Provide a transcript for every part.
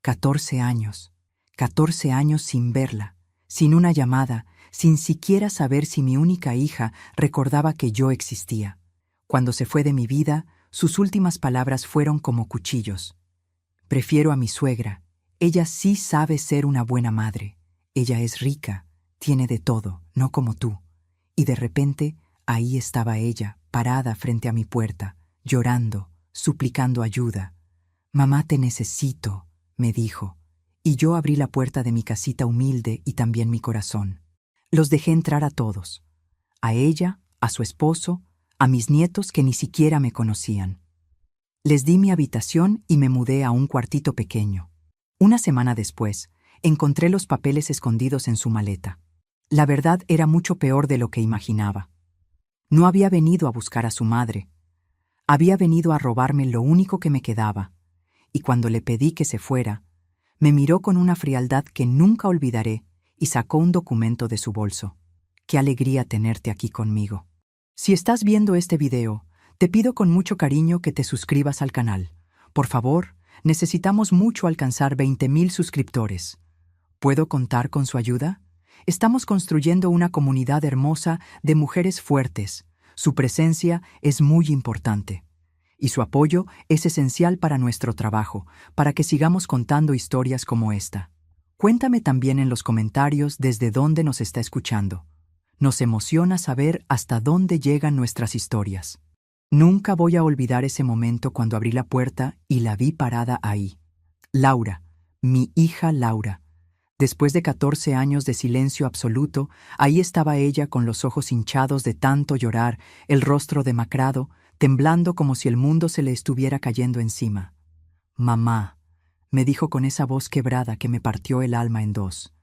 14 años. 14 años sin verla, sin una llamada, sin siquiera saber si mi única hija recordaba que yo existía. Cuando se fue de mi vida, sus últimas palabras fueron como cuchillos. Prefiero a mi suegra. Ella sí sabe ser una buena madre. Ella es rica, tiene de todo, no como tú. Y de repente, ahí estaba ella, parada frente a mi puerta, llorando, suplicando ayuda. «Mamá, te necesito», me dijo. Y yo abrí la puerta de mi casita humilde y también mi corazón. Los dejé entrar a todos. A ella, a su esposo, a mis nietos que ni siquiera me conocían. Les di mi habitación y me mudé a un cuartito pequeño. Una semana después, encontré los papeles escondidos en su maleta. La verdad era mucho peor de lo que imaginaba. No había venido a buscar a su madre. Había venido a robarme lo único que me quedaba. Y cuando le pedí que se fuera, me miró con una frialdad que nunca olvidaré y sacó un documento de su bolso. «Qué alegría tenerte aquí conmigo. Si estás viendo este video, te pido con mucho cariño que te suscribas al canal. Por favor, necesitamos mucho alcanzar 20,000 suscriptores. ¿Puedo contar con su ayuda? Estamos construyendo una comunidad hermosa de mujeres fuertes. Su presencia es muy importante. Y su apoyo es esencial para nuestro trabajo, para que sigamos contando historias como esta. Cuéntame también en los comentarios desde dónde nos está escuchando. Nos emociona saber hasta dónde llegan nuestras historias. Nunca voy a olvidar ese momento cuando abrí la puerta y la vi parada ahí. Laura, mi hija Laura. Después de 14 años de silencio absoluto, ahí estaba ella con los ojos hinchados de tanto llorar, el rostro demacrado, temblando como si el mundo se le estuviera cayendo encima. «Mamá», me dijo con esa voz quebrada que me partió el alma en dos.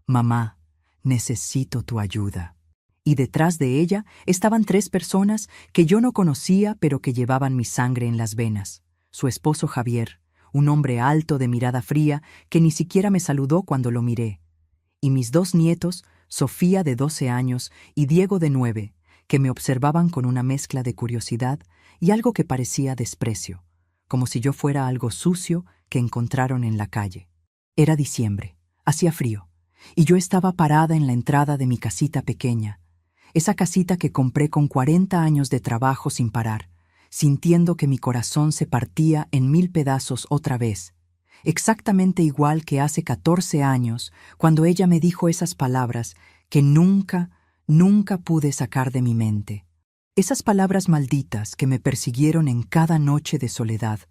«Mamá, necesito tu ayuda». Y detrás de ella estaban 3 personas que yo no conocía pero que llevaban mi sangre en las venas. Su esposo Javier, un hombre alto de mirada fría que ni siquiera me saludó cuando lo miré. Y mis 2 nietos, Sofía de 12 años y Diego de 9, que me observaban con una mezcla de curiosidad y algo que parecía desprecio, como si yo fuera algo sucio que encontraron en la calle. Era diciembre, hacía frío, y yo estaba parada en la entrada de mi casita pequeña, esa casita que compré con 40 años de trabajo sin parar, sintiendo que mi corazón se partía en 1000 pedazos otra vez, exactamente igual que hace 14 años, cuando ella me dijo esas palabras que nunca pude sacar de mi mente. Esas palabras malditas que me persiguieron en cada noche de soledad,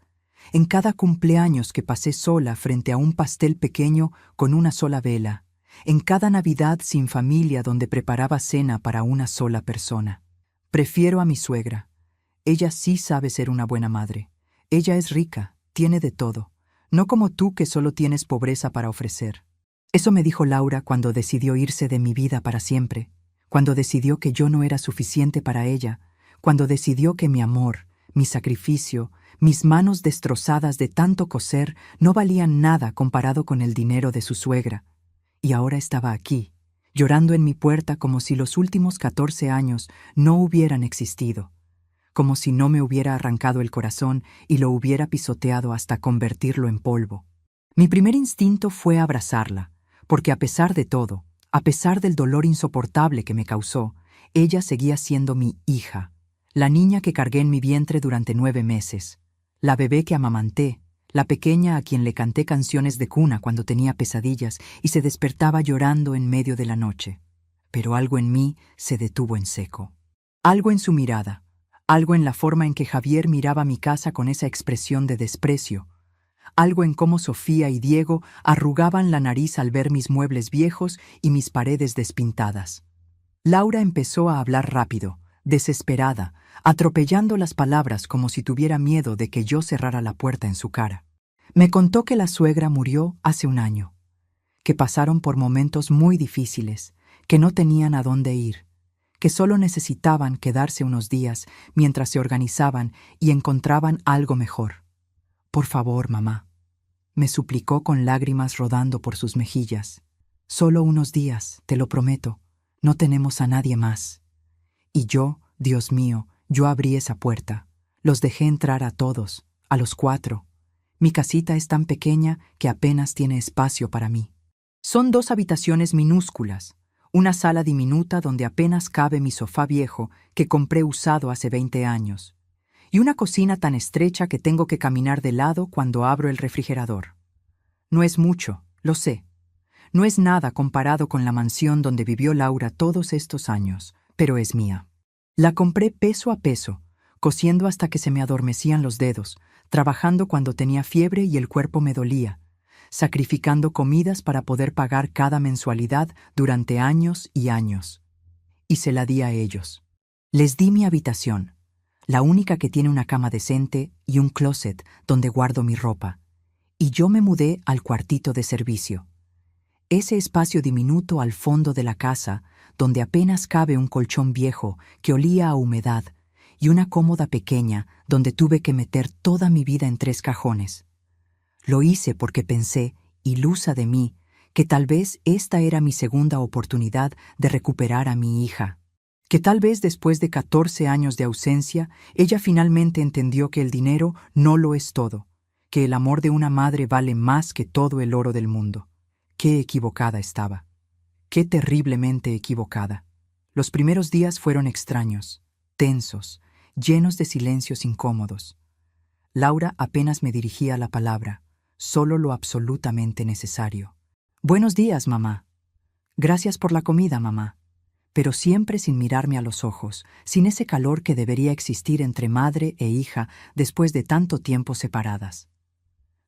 en cada cumpleaños que pasé sola frente a un pastel pequeño con una sola vela, en cada Navidad sin familia donde preparaba cena para una sola persona. Prefiero a mi suegra. Ella sí sabe ser una buena madre. Ella es rica, tiene de todo, no como tú que solo tienes pobreza para ofrecer. Eso me dijo Laura cuando decidió irse de mi vida para siempre, cuando decidió que yo no era suficiente para ella, cuando decidió que mi amor, mi sacrificio, mis manos destrozadas de tanto coser no valían nada comparado con el dinero de su suegra. Y ahora estaba aquí, llorando en mi puerta como si los últimos 14 años no hubieran existido, como si no me hubiera arrancado el corazón y lo hubiera pisoteado hasta convertirlo en polvo. Mi primer instinto fue abrazarla, porque a pesar de todo, a pesar del dolor insoportable que me causó, ella seguía siendo mi hija, la niña que cargué en mi vientre durante 9 meses, la bebé que amamanté, la pequeña a quien le canté canciones de cuna cuando tenía pesadillas y se despertaba llorando en medio de la noche. Pero algo en mí se detuvo en seco. Algo en su mirada, algo en la forma en que Javier miraba mi casa con esa expresión de desprecio, algo en cómo Sofía y Diego arrugaban la nariz al ver mis muebles viejos y mis paredes despintadas. Laura empezó a hablar rápido, desesperada, atropellando las palabras como si tuviera miedo de que yo cerrara la puerta en su cara. Me contó que la suegra murió hace 1 año, que pasaron por momentos muy difíciles, que no tenían a dónde ir, que solo necesitaban quedarse unos días mientras se organizaban y encontraban algo mejor. «Por favor, mamá», me suplicó con lágrimas rodando por sus mejillas. «Solo unos días, te lo prometo. No tenemos a nadie más». Y yo, Dios mío, yo abrí esa puerta. Los dejé entrar a todos, a los 4. Mi casita es tan pequeña que apenas tiene espacio para mí. Son 2 habitaciones minúsculas, una sala diminuta donde apenas cabe mi sofá viejo que compré usado hace 20 años, y una cocina tan estrecha que tengo que caminar de lado cuando abro el refrigerador. No es mucho, lo sé. No es nada comparado con la mansión donde vivió Laura todos estos años, pero es mía. La compré peso a peso, cosiendo hasta que se me adormecían los dedos, trabajando cuando tenía fiebre y el cuerpo me dolía, sacrificando comidas para poder pagar cada mensualidad durante años y años. Y se la di a ellos. Les di mi habitación, la única que tiene una cama decente y un closet donde guardo mi ropa, y yo me mudé al cuartito de servicio. Ese espacio diminuto al fondo de la casa, donde apenas cabe un colchón viejo que olía a humedad y una cómoda pequeña donde tuve que meter toda mi vida en 3 cajones. Lo hice porque pensé, ilusa de mí, que tal vez esta era mi segunda oportunidad de recuperar a mi hija. Que tal vez después de 14 años de ausencia, ella finalmente entendió que el dinero no lo es todo, que el amor de una madre vale más que todo el oro del mundo. Qué equivocada estaba. Qué terriblemente equivocada. Los primeros días fueron extraños, tensos, llenos de silencios incómodos. Laura apenas me dirigía la palabra, solo lo absolutamente necesario. Buenos días, mamá. Gracias por la comida, mamá. Pero siempre sin mirarme a los ojos, sin ese calor que debería existir entre madre e hija después de tanto tiempo separadas.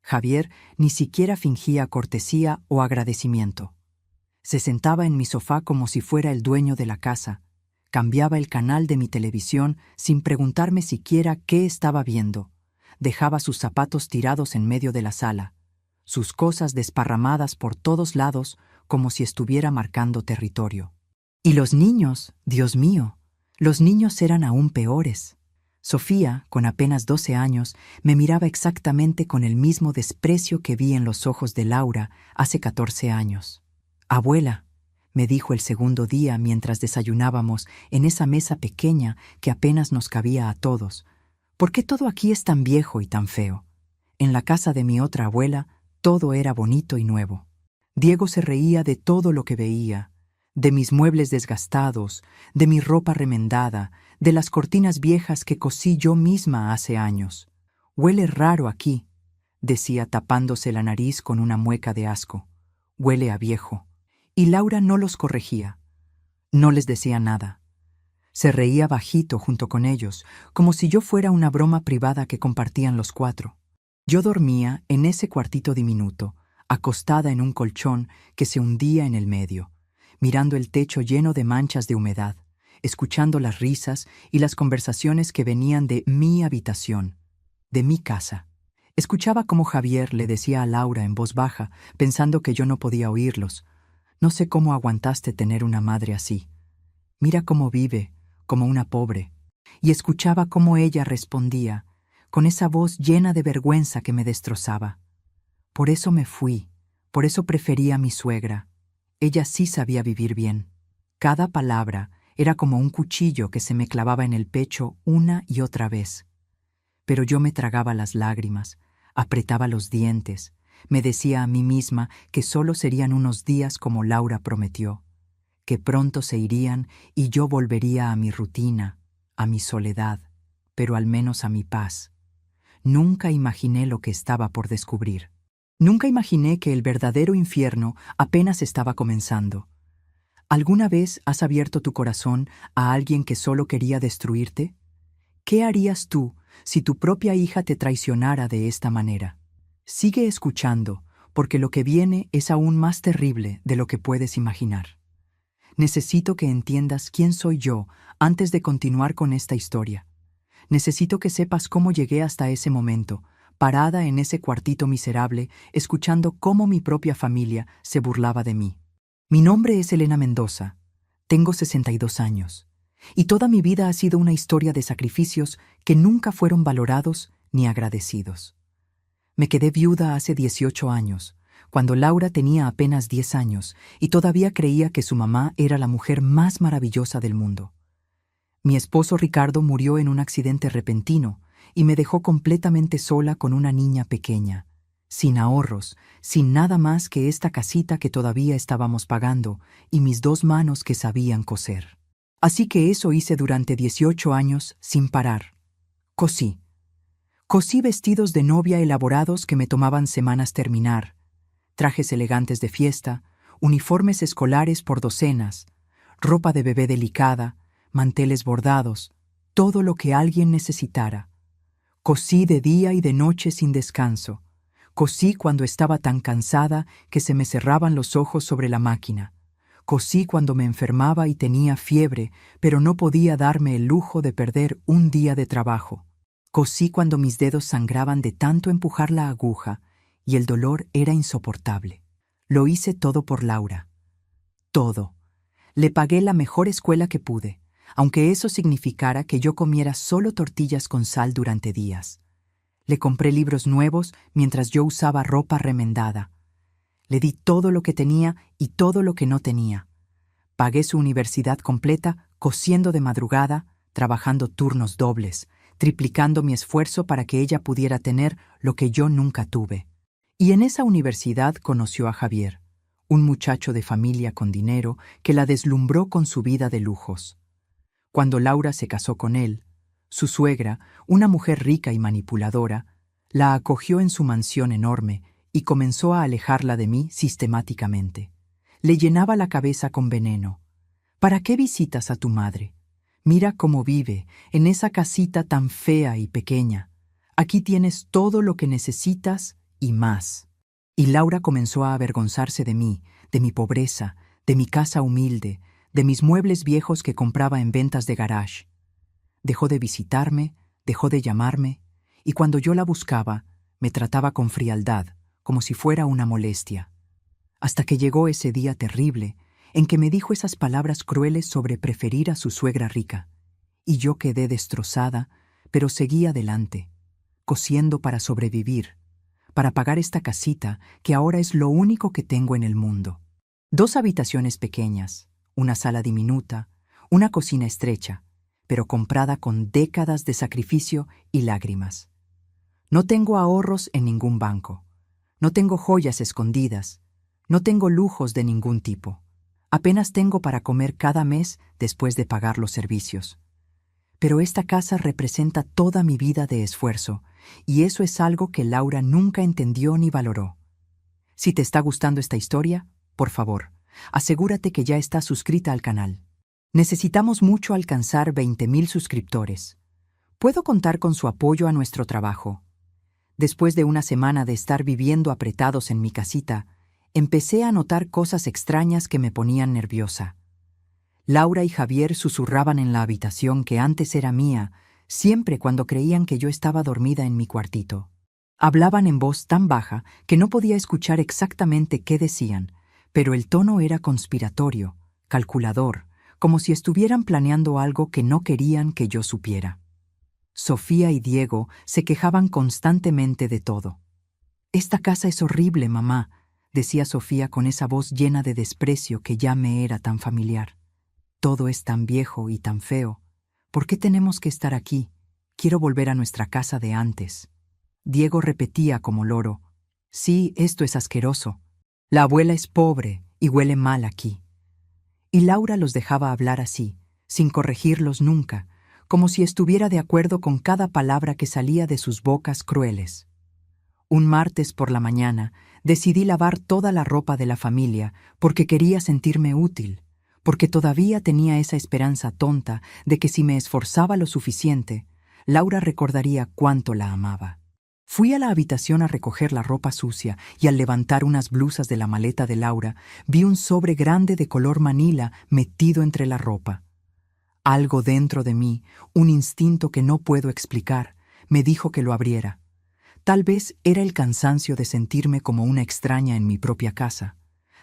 Javier ni siquiera fingía cortesía o agradecimiento. Se sentaba en mi sofá como si fuera el dueño de la casa, cambiaba el canal de mi televisión sin preguntarme siquiera qué estaba viendo, dejaba sus zapatos tirados en medio de la sala, sus cosas desparramadas por todos lados como si estuviera marcando territorio. Y los niños, Dios mío, los niños eran aún peores. Sofía, con apenas 12 años, me miraba exactamente con el mismo desprecio que vi en los ojos de Laura hace 14 años. «Abuela», me dijo el segundo día mientras desayunábamos en esa mesa pequeña que apenas nos cabía a todos, «¿por qué todo aquí es tan viejo y tan feo? En la casa de mi otra abuela todo era bonito y nuevo». Diego se reía de todo lo que veía, de mis muebles desgastados, de mi ropa remendada, de las cortinas viejas que cosí yo misma hace años. «Huele raro aquí», decía tapándose la nariz con una mueca de asco. «Huele a viejo». Y Laura no los corregía. No les decía nada. Se reía bajito junto con ellos, como si yo fuera una broma privada que compartían los 4. Yo dormía en ese cuartito diminuto, acostada en un colchón que se hundía en el medio, mirando el techo lleno de manchas de humedad, escuchando las risas y las conversaciones que venían de mi habitación, de mi casa. Escuchaba cómo Javier le decía a Laura en voz baja, pensando que yo no podía oírlos: «No sé cómo aguantaste tener una madre así. Mira cómo vive, como una pobre». Y escuchaba cómo ella respondía, con esa voz llena de vergüenza que me destrozaba: «Por eso me fui, por eso preferí a mi suegra. Ella sí sabía vivir bien». Cada palabra era como un cuchillo que se me clavaba en el pecho una y otra vez. Pero yo me tragaba las lágrimas, apretaba los dientes, me decía a mí misma que solo serían unos días como Laura prometió, que pronto se irían y yo volvería a mi rutina, a mi soledad, pero al menos a mi paz. Nunca imaginé lo que estaba por descubrir. Nunca imaginé que el verdadero infierno apenas estaba comenzando. ¿Alguna vez has abierto tu corazón a alguien que solo quería destruirte? ¿Qué harías tú si tu propia hija te traicionara de esta manera? Sigue escuchando, porque lo que viene es aún más terrible de lo que puedes imaginar. Necesito que entiendas quién soy yo antes de continuar con esta historia. Necesito que sepas cómo llegué hasta ese momento, parada en ese cuartito miserable, escuchando cómo mi propia familia se burlaba de mí. Mi nombre es Elena Mendoza, tengo 62 años, y toda mi vida ha sido una historia de sacrificios que nunca fueron valorados ni agradecidos. Me quedé viuda hace 18 años, cuando Laura tenía apenas 10 años y todavía creía que su mamá era la mujer más maravillosa del mundo. Mi esposo Ricardo murió en un accidente repentino y me dejó completamente sola con una niña pequeña, sin ahorros, sin nada más que esta casita que todavía estábamos pagando y mis 2 manos que sabían coser. Así que eso hice durante 18 años sin parar. Cosí. Cosí vestidos de novia elaborados que me tomaban semanas terminar, trajes elegantes de fiesta, uniformes escolares por docenas, ropa de bebé delicada, manteles bordados, todo lo que alguien necesitara. Cosí de día y de noche sin descanso. Cosí cuando estaba tan cansada que se me cerraban los ojos sobre la máquina. Cosí cuando me enfermaba y tenía fiebre, pero no podía darme el lujo de perder un día de trabajo. Cosí cuando mis dedos sangraban de tanto empujar la aguja y el dolor era insoportable. Lo hice todo por Laura. Todo. Le pagué la mejor escuela que pude, aunque eso significara que yo comiera solo tortillas con sal durante días. Le compré libros nuevos mientras yo usaba ropa remendada. Le di todo lo que tenía y todo lo que no tenía. Pagué su universidad completa cosiendo de madrugada, trabajando turnos dobles, triplicando mi esfuerzo para que ella pudiera tener lo que yo nunca tuve. Y en esa universidad conoció a Javier, un muchacho de familia con dinero que la deslumbró con su vida de lujos. Cuando Laura se casó con él, su suegra, una mujer rica y manipuladora, la acogió en su mansión enorme y comenzó a alejarla de mí sistemáticamente. Le llenaba la cabeza con veneno. ¿Para qué visitas a tu madre? Mira cómo vive, en esa casita tan fea y pequeña. Aquí tienes todo lo que necesitas y más. Y Laura comenzó a avergonzarse de mí, de mi pobreza, de mi casa humilde, de mis muebles viejos que compraba en ventas de garage. Dejó de visitarme, dejó de llamarme, y cuando yo la buscaba, me trataba con frialdad, como si fuera una molestia. Hasta que llegó ese día terrible, en que me dijo esas palabras crueles sobre preferir a su suegra rica, y yo quedé destrozada, pero seguí adelante, cosiendo para sobrevivir, para pagar esta casita que ahora es lo único que tengo en el mundo. 2 habitaciones pequeñas, una sala diminuta, una cocina estrecha, pero comprada con décadas de sacrificio y lágrimas. No tengo ahorros en ningún banco. No tengo joyas escondidas. No tengo lujos de ningún tipo. Apenas tengo para comer cada mes después de pagar los servicios. Pero esta casa representa toda mi vida de esfuerzo, y eso es algo que Laura nunca entendió ni valoró. Si te está gustando esta historia, por favor, asegúrate que ya estás suscrita al canal. Necesitamos mucho alcanzar 20,000 suscriptores. ¿Puedo contar con su apoyo a nuestro trabajo? Después de una semana de estar viviendo apretados en mi casita, empecé a notar cosas extrañas que me ponían nerviosa. Laura y Javier susurraban en la habitación que antes era mía, siempre cuando creían que yo estaba dormida en mi cuartito. Hablaban en voz tan baja que no podía escuchar exactamente qué decían, pero el tono era conspiratorio, calculador, como si estuvieran planeando algo que no querían que yo supiera. Sofía y Diego se quejaban constantemente de todo. «Esta casa es horrible, mamá», decía Sofía con esa voz llena de desprecio que ya me era tan familiar. «Todo es tan viejo y tan feo. ¿Por qué tenemos que estar aquí? Quiero volver a nuestra casa de antes». Diego repetía como loro: «Sí, esto es asqueroso. La abuela es pobre y huele mal aquí». Y Laura los dejaba hablar así, sin corregirlos nunca, como si estuviera de acuerdo con cada palabra que salía de sus bocas crueles. Un martes por la mañana decidí lavar toda la ropa de la familia porque quería sentirme útil, porque todavía tenía esa esperanza tonta de que si me esforzaba lo suficiente, Laura recordaría cuánto la amaba. Fui a la habitación a recoger la ropa sucia y al levantar unas blusas de la maleta de Laura, vi un sobre grande de color manila metido entre la ropa. Algo dentro de mí, un instinto que no puedo explicar, me dijo que lo abriera. Tal vez era el cansancio de sentirme como una extraña en mi propia casa.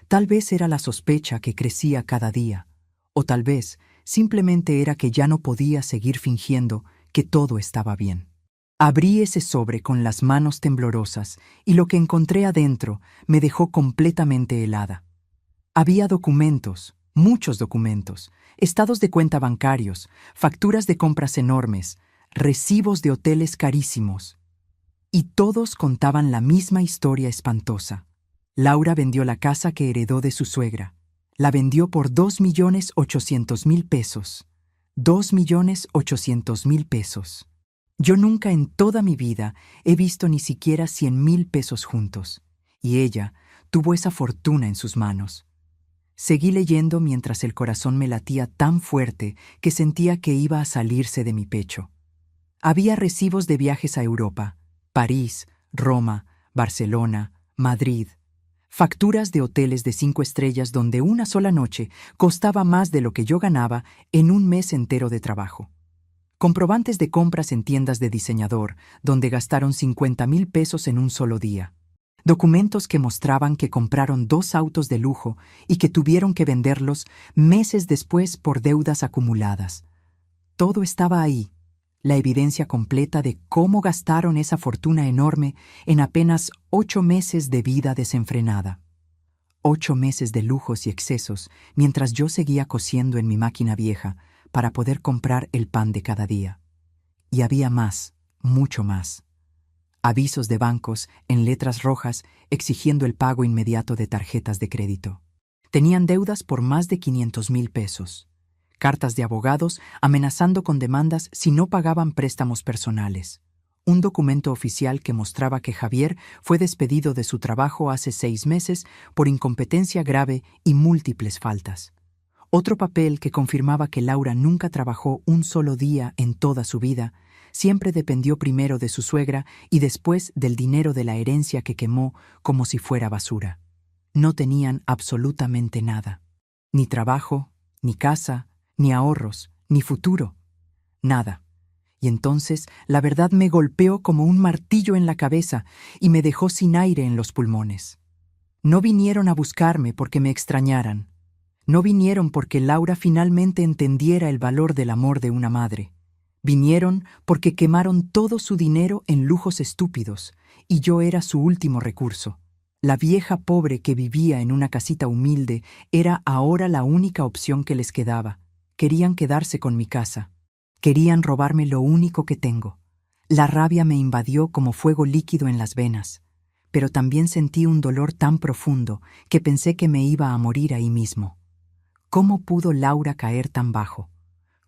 Tal vez era la sospecha que crecía cada día. O tal vez simplemente era que ya no podía seguir fingiendo que todo estaba bien. Abrí ese sobre con las manos temblorosas y lo que encontré adentro me dejó completamente helada. Había documentos, muchos documentos, estados de cuenta bancarios, facturas de compras enormes, recibos de hoteles carísimos. Y todos contaban la misma historia espantosa. Laura vendió la casa que heredó de su suegra. La vendió por 2.800.000 pesos. 2.800.000 pesos. Yo nunca en toda mi vida he visto ni siquiera 100.000 pesos juntos. Y ella tuvo esa fortuna en sus manos. Seguí leyendo mientras el corazón me latía tan fuerte que sentía que iba a salirse de mi pecho. Había recibos de viajes a Europa, París, Roma, Barcelona, Madrid. Facturas de hoteles de 5 estrellas donde una sola noche costaba más de lo que yo ganaba en un mes entero de trabajo. Comprobantes de compras en tiendas de diseñador, donde gastaron 50.000 pesos en un solo día. Documentos que mostraban que compraron 2 autos de lujo y que tuvieron que venderlos meses después por deudas acumuladas. Todo estaba ahí, la evidencia completa de cómo gastaron esa fortuna enorme en apenas 8 meses de vida desenfrenada. 8 meses de lujos y excesos, mientras yo seguía cosiendo en mi máquina vieja para poder comprar el pan de cada día. Y había más, mucho más. Avisos de bancos en letras rojas exigiendo el pago inmediato de tarjetas de crédito. Tenían deudas por más de 500.000 pesos. Cartas de abogados amenazando con demandas si no pagaban préstamos personales. Un documento oficial que mostraba que Javier fue despedido de su trabajo hace 6 meses por incompetencia grave y múltiples faltas. Otro papel que confirmaba que Laura nunca trabajó un solo día en toda su vida, siempre dependió primero de su suegra y después del dinero de la herencia que quemó como si fuera basura. No tenían absolutamente nada. Ni trabajo, ni casa, ni ahorros, ni futuro. Nada. Y entonces la verdad me golpeó como un martillo en la cabeza y me dejó sin aire en los pulmones. No vinieron a buscarme porque me extrañaran. No vinieron porque Laura finalmente entendiera el valor del amor de una madre. Vinieron porque quemaron todo su dinero en lujos estúpidos, y yo era su último recurso. La vieja pobre que vivía en una casita humilde era ahora la única opción que les quedaba. Querían quedarse con mi casa. Querían robarme lo único que tengo. La rabia me invadió como fuego líquido en las venas, pero también sentí un dolor tan profundo que pensé que me iba a morir ahí mismo. ¿Cómo pudo Laura caer tan bajo?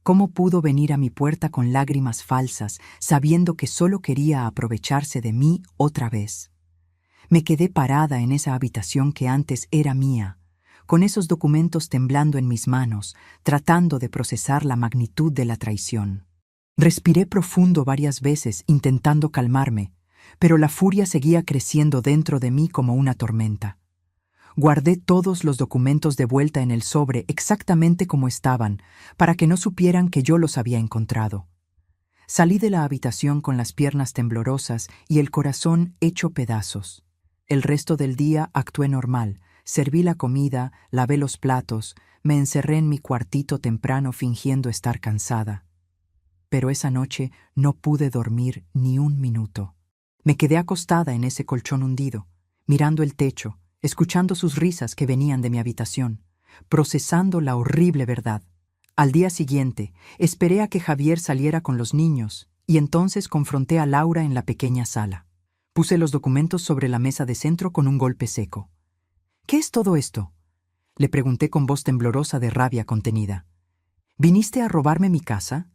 ¿Cómo pudo venir a mi puerta con lágrimas falsas, sabiendo que solo quería aprovecharse de mí otra vez? Me quedé parada en esa habitación que antes era mía, con esos documentos temblando en mis manos, tratando de procesar la magnitud de la traición. Respiré profundo varias veces, intentando calmarme, pero la furia seguía creciendo dentro de mí como una tormenta. Guardé todos los documentos de vuelta en el sobre exactamente como estaban, para que no supieran que yo los había encontrado. Salí de la habitación con las piernas temblorosas y el corazón hecho pedazos. El resto del día actué normal, serví la comida, lavé los platos, me encerré en mi cuartito temprano fingiendo estar cansada. Pero esa noche no pude dormir ni un minuto. Me quedé acostada en ese colchón hundido, mirando el techo, escuchando sus risas que venían de mi habitación, procesando la horrible verdad. Al día siguiente, esperé a que Javier saliera con los niños y entonces confronté a Laura en la pequeña sala. Puse los documentos sobre la mesa de centro con un golpe seco. ¿Qué es todo esto?, le pregunté con voz temblorosa de rabia contenida. ¿Viniste a robarme mi casa?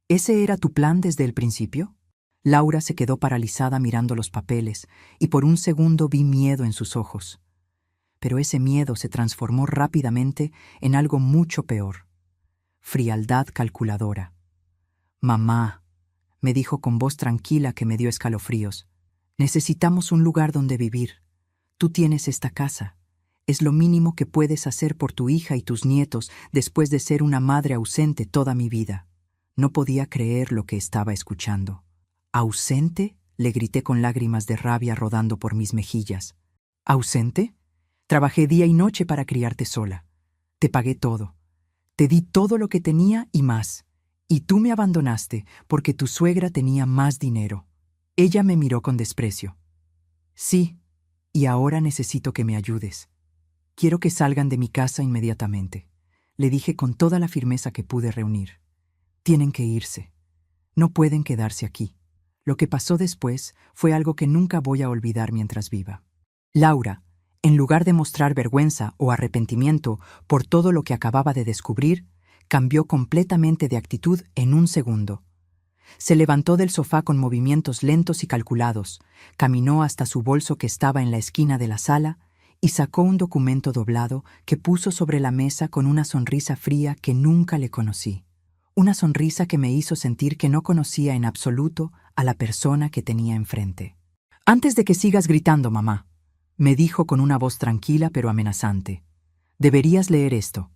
¿Ese era tu plan desde el principio? Laura se quedó paralizada mirando los papeles y por un segundo vi miedo en sus ojos. Pero ese miedo se transformó rápidamente en algo mucho peor. Frialdad calculadora. «Mamá», me dijo con voz tranquila que me dio escalofríos, «necesitamos un lugar donde vivir. Tú tienes esta casa. Es lo mínimo que puedes hacer por tu hija y tus nietos después de ser una madre ausente toda mi vida». No podía creer lo que estaba escuchando. «¿Ausente?», le grité con lágrimas de rabia rodando por mis mejillas. «¿Ausente? Trabajé día y noche para criarte sola. Te pagué todo. Te di todo lo que tenía y más. Y tú me abandonaste porque tu suegra tenía más dinero». Ella me miró con desprecio. «Sí, y ahora necesito que me ayudes. Quiero que salgan de mi casa inmediatamente», le dije con toda la firmeza que pude reunir. «Tienen que irse. No pueden quedarse aquí. Lo que pasó después fue algo que nunca voy a olvidar mientras viva. Laura, en lugar de mostrar vergüenza o arrepentimiento por todo lo que acababa de descubrir, cambió completamente de actitud en un segundo. Se levantó del sofá con movimientos lentos y calculados, caminó hasta su bolso que estaba en la esquina de la sala y sacó un documento doblado que puso sobre la mesa con una sonrisa fría que nunca le conocí. Una sonrisa que me hizo sentir que no conocía en absoluto a la persona que tenía enfrente. «Antes de que sigas gritando, mamá», me dijo con una voz tranquila pero amenazante, «deberías leer esto».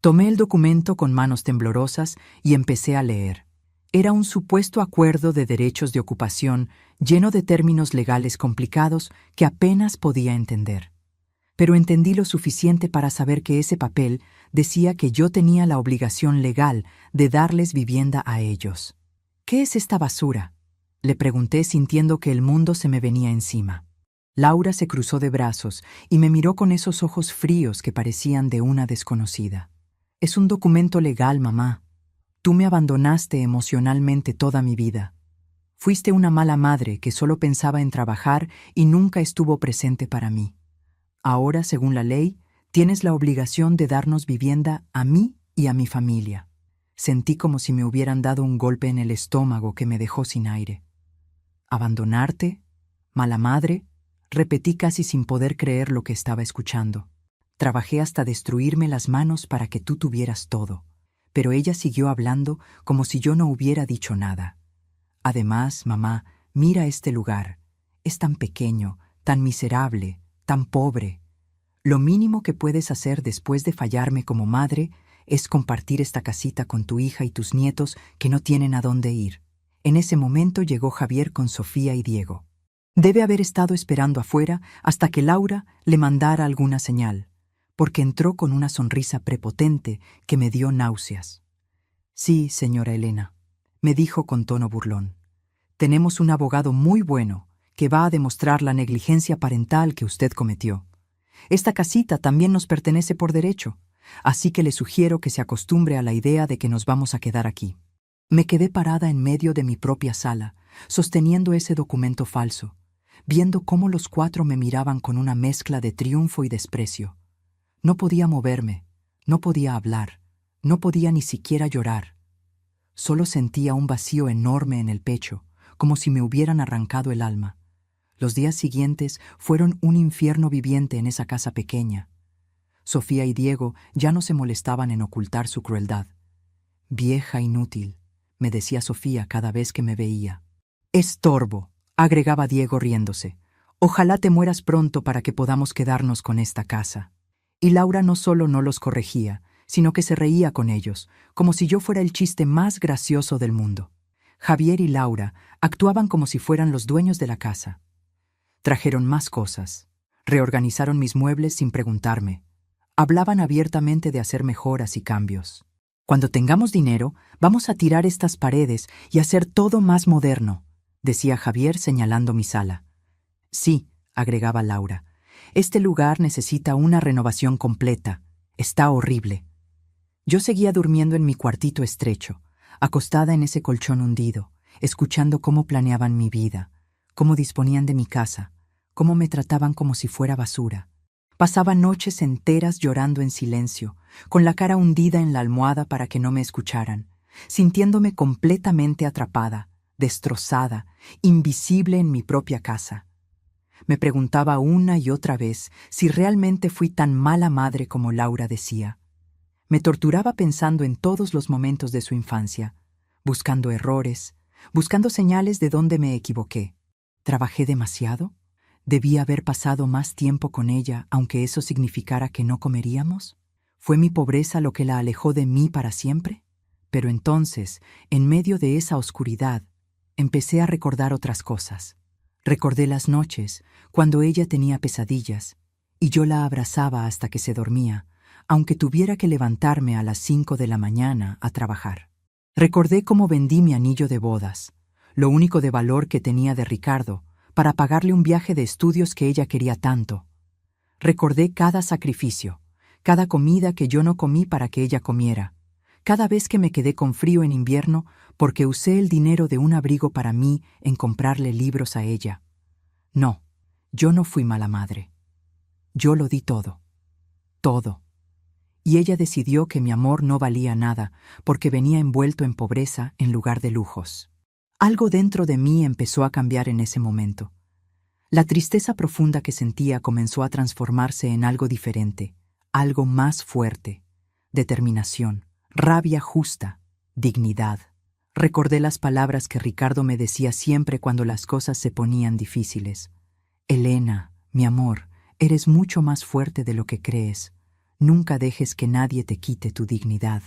Tomé el documento con manos temblorosas y empecé a leer. Era un supuesto acuerdo de derechos de ocupación lleno de términos legales complicados que apenas podía entender. Pero entendí lo suficiente para saber que ese papel decía que yo tenía la obligación legal de darles vivienda a ellos. «¿Qué es esta basura?», le pregunté sintiendo que el mundo se me venía encima. Laura se cruzó de brazos y me miró con esos ojos fríos que parecían de una desconocida. «Es un documento legal, mamá. Tú me abandonaste emocionalmente toda mi vida. Fuiste una mala madre que solo pensaba en trabajar y nunca estuvo presente para mí. Ahora, según la ley, tienes la obligación de darnos vivienda a mí y a mi familia». Sentí como si me hubieran dado un golpe en el estómago que me dejó sin aire. «¿Abandonarte? ¿Mala madre?», repetí casi sin poder creer lo que estaba escuchando. «Trabajé hasta destruirme las manos para que tú tuvieras todo». Pero ella siguió hablando como si yo no hubiera dicho nada. «Además, mamá, mira este lugar. Es tan pequeño, tan miserable, tan pobre. Lo mínimo que puedes hacer después de fallarme como madre es compartir esta casita con tu hija y tus nietos que no tienen a dónde ir». En ese momento llegó Javier con Sofía y Diego. Debe haber estado esperando afuera hasta que Laura le mandara alguna señal, porque entró con una sonrisa prepotente que me dio náuseas. «Sí, señora Elena», me dijo con tono burlón. «Tenemos un abogado muy bueno que va a demostrar la negligencia parental que usted cometió. Esta casita también nos pertenece por derecho, así que le sugiero que se acostumbre a la idea de que nos vamos a quedar aquí». Me quedé parada en medio de mi propia sala, sosteniendo ese documento falso, viendo cómo los cuatro me miraban con una mezcla de triunfo y desprecio. No podía moverme, no podía hablar, no podía ni siquiera llorar. Solo sentía un vacío enorme en el pecho, como si me hubieran arrancado el alma. Los días siguientes fueron un infierno viviente en esa casa pequeña. Sofía y Diego ya no se molestaban en ocultar su crueldad. «Vieja inútil», me decía Sofía cada vez que me veía. «Estorbo», agregaba Diego riéndose. «Ojalá te mueras pronto para que podamos quedarnos con esta casa». Y Laura no solo no los corregía, sino que se reía con ellos, como si yo fuera el chiste más gracioso del mundo. Javier y Laura actuaban como si fueran los dueños de la casa. Trajeron más cosas, reorganizaron mis muebles sin preguntarme. Hablaban abiertamente de hacer mejoras y cambios. «Cuando tengamos dinero, vamos a tirar estas paredes y hacer todo más moderno», decía Javier señalando mi sala. «Sí», agregaba Laura, «este lugar necesita una renovación completa. Está horrible». Yo seguía durmiendo en mi cuartito estrecho, acostada en ese colchón hundido, escuchando cómo planeaban mi vida, cómo disponían de mi casa, cómo me trataban como si fuera basura. Pasaba noches enteras llorando en silencio, con la cara hundida en la almohada para que no me escucharan, sintiéndome completamente atrapada, destrozada, invisible en mi propia casa. Me preguntaba una y otra vez si realmente fui tan mala madre como Laura decía. Me torturaba pensando en todos los momentos de su infancia, buscando errores, buscando señales de dónde me equivoqué. ¿Trabajé demasiado? ¿Debía haber pasado más tiempo con ella, aunque eso significara que no comeríamos? ¿Fue mi pobreza lo que la alejó de mí para siempre? Pero entonces, en medio de esa oscuridad, empecé a recordar otras cosas. Recordé las noches, cuando ella tenía pesadillas, y yo la abrazaba hasta que se dormía, aunque tuviera que levantarme a las 5 de la mañana a trabajar. Recordé cómo vendí mi anillo de bodas, lo único de valor que tenía de Ricardo, para pagarle un viaje de estudios que ella quería tanto. Recordé cada sacrificio, cada comida que yo no comí para que ella comiera, cada vez que me quedé con frío en invierno porque usé el dinero de un abrigo para mí en comprarle libros a ella. No, yo no fui mala madre. Yo lo di todo. Todo. Y ella decidió que mi amor no valía nada porque venía envuelto en pobreza en lugar de lujos. Algo dentro de mí empezó a cambiar en ese momento. La tristeza profunda que sentía comenzó a transformarse en algo diferente, algo más fuerte: determinación, rabia justa, dignidad. Recordé las palabras que Ricardo me decía siempre cuando las cosas se ponían difíciles. Elena, mi amor, eres mucho más fuerte de lo que crees. Nunca dejes que nadie te quite tu dignidad.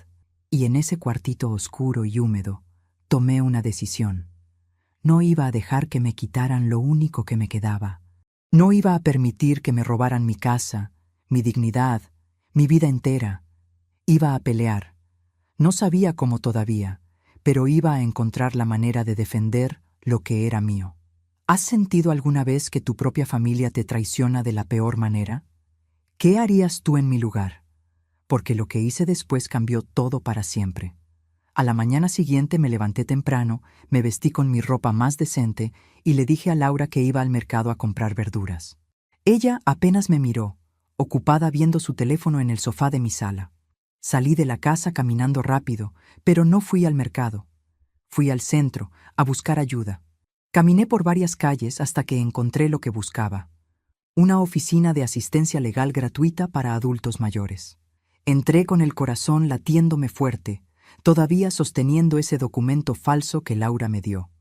Y en ese cuartito oscuro y húmedo, tomé una decisión. No iba a dejar que me quitaran lo único que me quedaba. No iba a permitir que me robaran mi casa, mi dignidad, mi vida entera. Iba a pelear. No sabía cómo todavía, pero iba a encontrar la manera de defender lo que era mío. ¿Has sentido alguna vez que tu propia familia te traiciona de la peor manera? ¿Qué harías tú en mi lugar? Porque lo que hice después cambió todo para siempre. A la mañana siguiente me levanté temprano, me vestí con mi ropa más decente y le dije a Laura que iba al mercado a comprar verduras. Ella apenas me miró, ocupada viendo su teléfono en el sofá de mi sala. Salí de la casa caminando rápido, pero no fui al mercado. Fui al centro, a buscar ayuda. Caminé por varias calles hasta que encontré lo que buscaba: una oficina de asistencia legal gratuita para adultos mayores. Entré con el corazón latiéndome fuerte, todavía sosteniendo ese documento falso que Laura me dio.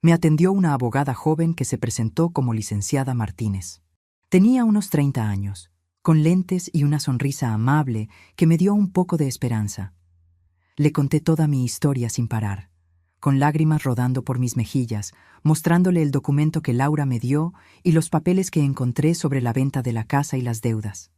Me atendió una abogada joven que se presentó como licenciada Martínez. Tenía unos 30 años, con lentes y una sonrisa amable que me dio un poco de esperanza. Le conté toda mi historia sin parar, con lágrimas rodando por mis mejillas, mostrándole el documento que Laura me dio y los papeles que encontré sobre la venta de la casa y las deudas.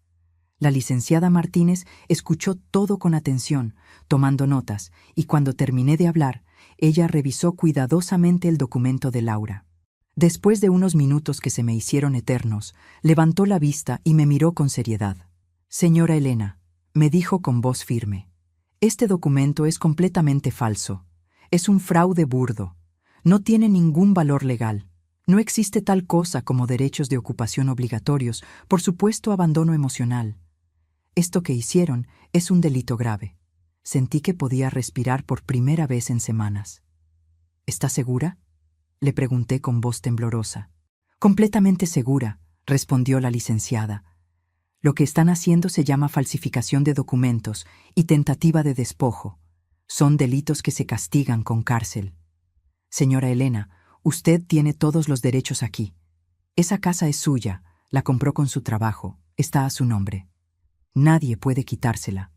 La licenciada Martínez escuchó todo con atención, tomando notas, y cuando terminé de hablar, ella revisó cuidadosamente el documento de Laura. Después de unos minutos que se me hicieron eternos, levantó la vista y me miró con seriedad. «Señora Elena», me dijo con voz firme, «este documento es completamente falso. Es un fraude burdo. No tiene ningún valor legal. No existe tal cosa como derechos de ocupación obligatorios, por supuesto abandono emocional. Esto que hicieron es un delito grave». Sentí que podía respirar por primera vez en semanas. «¿Está segura?», le pregunté con voz temblorosa. «Completamente segura», respondió la licenciada. «Lo que están haciendo se llama falsificación de documentos y tentativa de despojo. Son delitos que se castigan con cárcel. Señora Elena, usted tiene todos los derechos aquí. Esa casa es suya, la compró con su trabajo, está a su nombre. Nadie puede quitársela».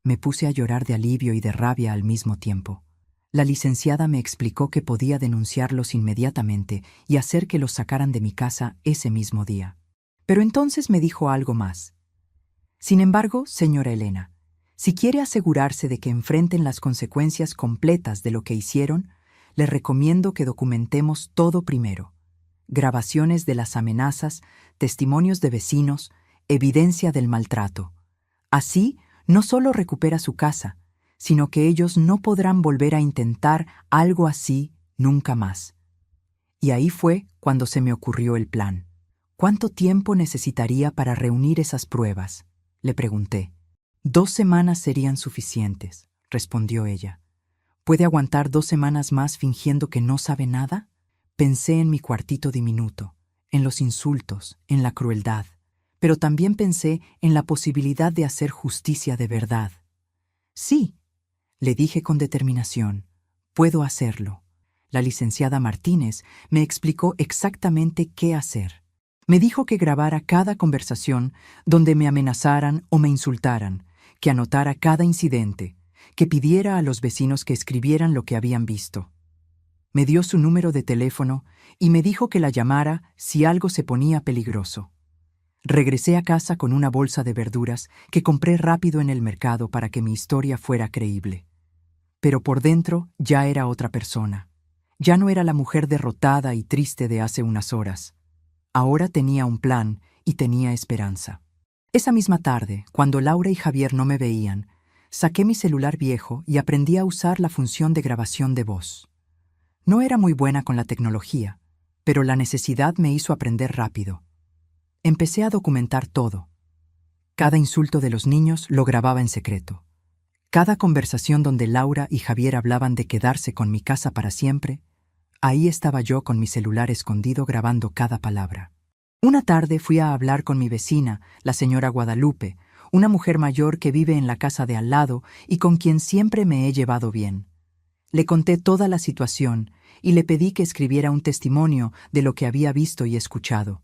Me puse a llorar de alivio y de rabia al mismo tiempo. La licenciada me explicó que podía denunciarlos inmediatamente y hacer que los sacaran de mi casa ese mismo día. Pero entonces me dijo algo más. «Sin embargo, señora Elena, si quiere asegurarse de que enfrenten las consecuencias completas de lo que hicieron, le recomiendo que documentemos todo primero: grabaciones de las amenazas, testimonios de vecinos, evidencia del maltrato. Así, no solo recupera su casa, sino que ellos no podrán volver a intentar algo así nunca más». Y ahí fue cuando se me ocurrió el plan. «¿Cuánto tiempo necesitaría para reunir esas pruebas?», le pregunté. «2 semanas serían suficientes», respondió ella. «¿Puede aguantar 2 semanas más fingiendo que no sabe nada?». Pensé en mi cuartito diminuto, en los insultos, en la crueldad, pero también pensé en la posibilidad de hacer justicia de verdad. «Sí», le dije con determinación, «puedo hacerlo». La licenciada Martínez me explicó exactamente qué hacer. Me dijo que grabara cada conversación donde me amenazaran o me insultaran, que anotara cada incidente, que pidiera a los vecinos que escribieran lo que habían visto. Me dio su número de teléfono y me dijo que la llamara si algo se ponía peligroso. Regresé a casa con una bolsa de verduras que compré rápido en el mercado para que mi historia fuera creíble. Pero por dentro ya era otra persona. Ya no era la mujer derrotada y triste de hace unas horas. Ahora tenía un plan y tenía esperanza. Esa misma tarde, cuando Laura y Javier no me veían, Saqué mi celular viejo y aprendí a usar la función de grabación de voz. No era muy buena con la tecnología, pero la necesidad me hizo aprender rápido. Empecé a documentar todo. Cada insulto de los niños lo grababa en secreto. Cada conversación donde Laura y Javier hablaban de quedarse con mi casa para siempre, ahí estaba yo con mi celular escondido grabando cada palabra. Una tarde fui a hablar con mi vecina, la señora Guadalupe, una mujer mayor que vive en la casa de al lado y con quien siempre me he llevado bien. Le conté toda la situación y le pedí que escribiera un testimonio de lo que había visto y escuchado.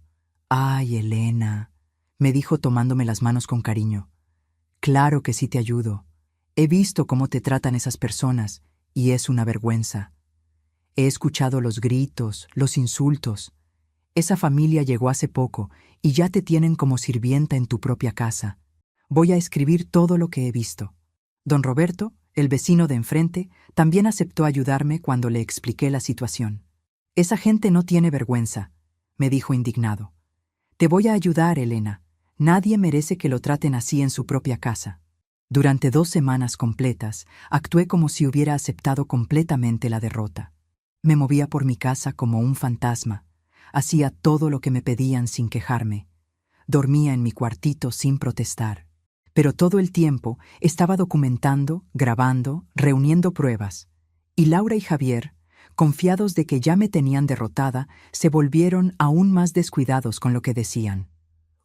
«Ay, Elena», me dijo tomándome las manos con cariño. «Claro que sí te ayudo. He visto cómo te tratan esas personas y es una vergüenza. He escuchado los gritos, los insultos. Esa familia llegó hace poco y ya te tienen como sirvienta en tu propia casa. Voy a escribir todo lo que he visto». Don Roberto, el vecino de enfrente, también aceptó ayudarme cuando le expliqué la situación. «Esa gente no tiene vergüenza», me dijo indignado. «Te voy a ayudar, Elena. Nadie merece que lo traten así en su propia casa». Durante 2 semanas completas, actué como si hubiera aceptado completamente la derrota. Me movía por mi casa como un fantasma. Hacía todo lo que me pedían sin quejarme. Dormía en mi cuartito sin protestar. Pero todo el tiempo estaba documentando, grabando, reuniendo pruebas. Y Laura y Javier, confiados de que ya me tenían derrotada, se volvieron aún más descuidados con lo que decían.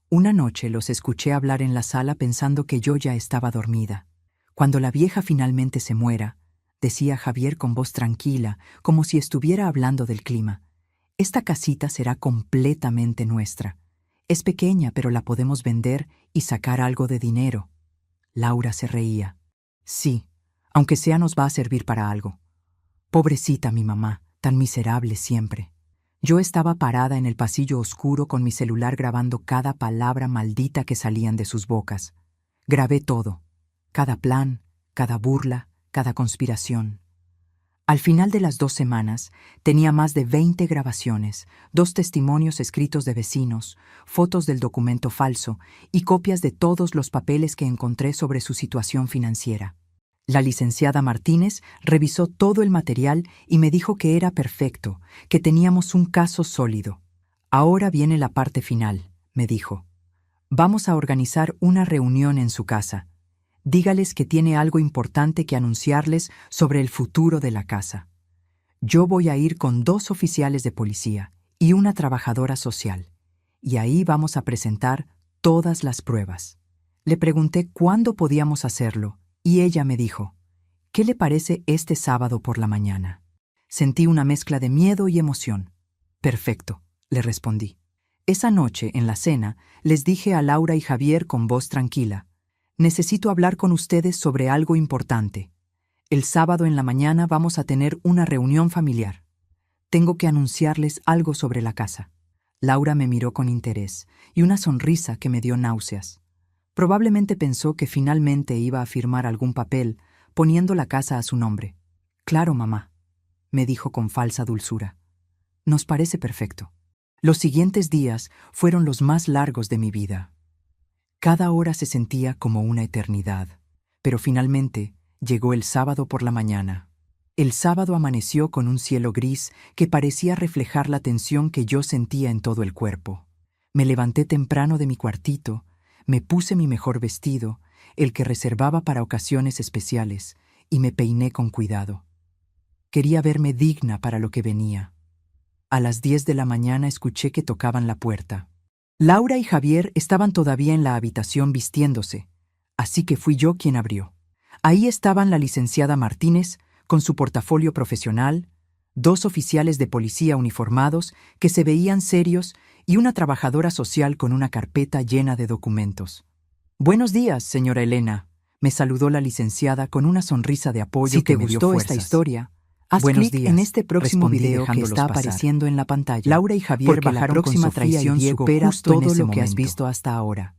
Una noche los escuché hablar en la sala pensando que yo ya estaba dormida. «Cuando la vieja finalmente se muera», decía Javier con voz tranquila, como si estuviera hablando del clima, «esta casita será completamente nuestra. Es pequeña, pero la podemos vender y sacar algo de dinero». Laura se reía. «Sí, aunque sea nos va a servir para algo. Pobrecita mi mamá, tan miserable siempre». Yo estaba parada en el pasillo oscuro con mi celular grabando cada palabra maldita que salían de sus bocas. Grabé todo, cada plan, cada burla, cada conspiración. Al final de las 2 semanas, tenía más de 20 grabaciones, 2 testimonios escritos de vecinos, fotos del documento falso y copias de todos los papeles que encontré sobre su situación financiera. La licenciada Martínez revisó todo el material y me dijo que era perfecto, que teníamos un caso sólido. «Ahora viene la parte final», me dijo. «Vamos a organizar una reunión en su casa. Dígales que tiene algo importante que anunciarles sobre el futuro de la casa. Yo voy a ir con 2 oficiales de policía y una trabajadora social, y ahí vamos a presentar todas las pruebas». Le pregunté cuándo podíamos hacerlo, y ella me dijo, «¿Qué le parece este sábado por la mañana?» Sentí una mezcla de miedo y emoción. «Perfecto», le respondí. Esa noche, en la cena, les dije a Laura y Javier con voz tranquila, «Necesito hablar con ustedes sobre algo importante. El sábado en la mañana vamos a tener una reunión familiar. Tengo que anunciarles algo sobre la casa». Laura me miró con interés y una sonrisa que me dio náuseas. Probablemente pensó que finalmente iba a firmar algún papel poniendo la casa a su nombre. «Claro, mamá», me dijo con falsa dulzura. «Nos parece perfecto». Los siguientes días fueron los más largos de mi vida. Cada hora se sentía como una eternidad, pero finalmente llegó el sábado por la mañana. El sábado amaneció con un cielo gris que parecía reflejar la tensión que yo sentía en todo el cuerpo. Me levanté temprano de mi cuartito, me puse mi mejor vestido, el que reservaba para ocasiones especiales, y me peiné con cuidado. Quería verme digna para lo que venía. A las 10 de la mañana escuché que tocaban la puerta. Laura y Javier estaban todavía en la habitación vistiéndose, así que fui yo quien abrió. Ahí estaban la licenciada Martínez, con su portafolio profesional, 2 oficiales de policía uniformados que se veían serios y una trabajadora social con una carpeta llena de documentos. «Buenos días, señora Elena», me saludó la licenciada con una sonrisa de apoyo que me dio fuerzas. Si te gustó esta historia, haz clic en este próximo video que está apareciendo en la pantalla. Laura y Javier bajaron con Sofía y Diego justo todo lo que has visto hasta ahora.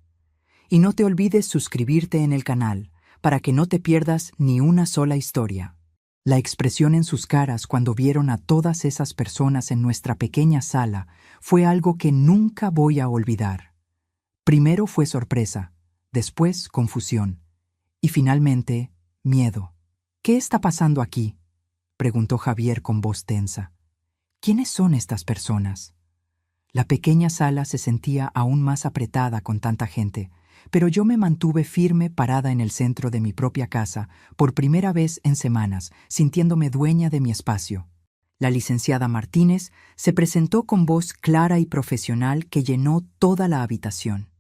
Y no te olvides suscribirte en el canal para que no te pierdas ni una sola historia. La expresión en sus caras cuando vieron a todas esas personas en nuestra pequeña sala fue algo que nunca voy a olvidar. Primero fue sorpresa, después confusión y finalmente Miedo. ¿Qué está pasando aquí?, preguntó Javier con voz tensa. ¿Quiénes son estas personas? La pequeña sala se sentía aún más apretada con tanta gente, pero yo me mantuve firme parada en el centro de mi propia casa, por primera vez en semanas, sintiéndome dueña de mi espacio. La licenciada Martínez se presentó con voz clara y profesional que llenó toda la habitación.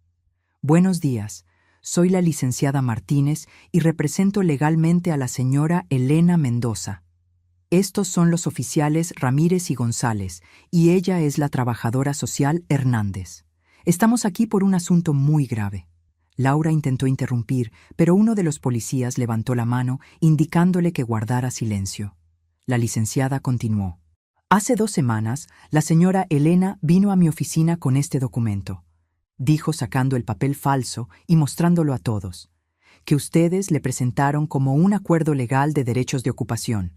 Buenos días, soy la licenciada Martínez y represento legalmente a la señora Elena Mendoza. Estos son los oficiales Ramírez y González, y ella es la trabajadora social Hernández. Estamos aquí por un asunto muy grave. Laura intentó interrumpir, pero uno de los policías levantó la mano, indicándole que guardara silencio. La licenciada continuó. Hace 2 semanas, la señora Elena vino a mi oficina con este documento. Dijo sacando el papel falso y mostrándolo a todos, que ustedes le presentaron como un acuerdo legal de derechos de ocupación.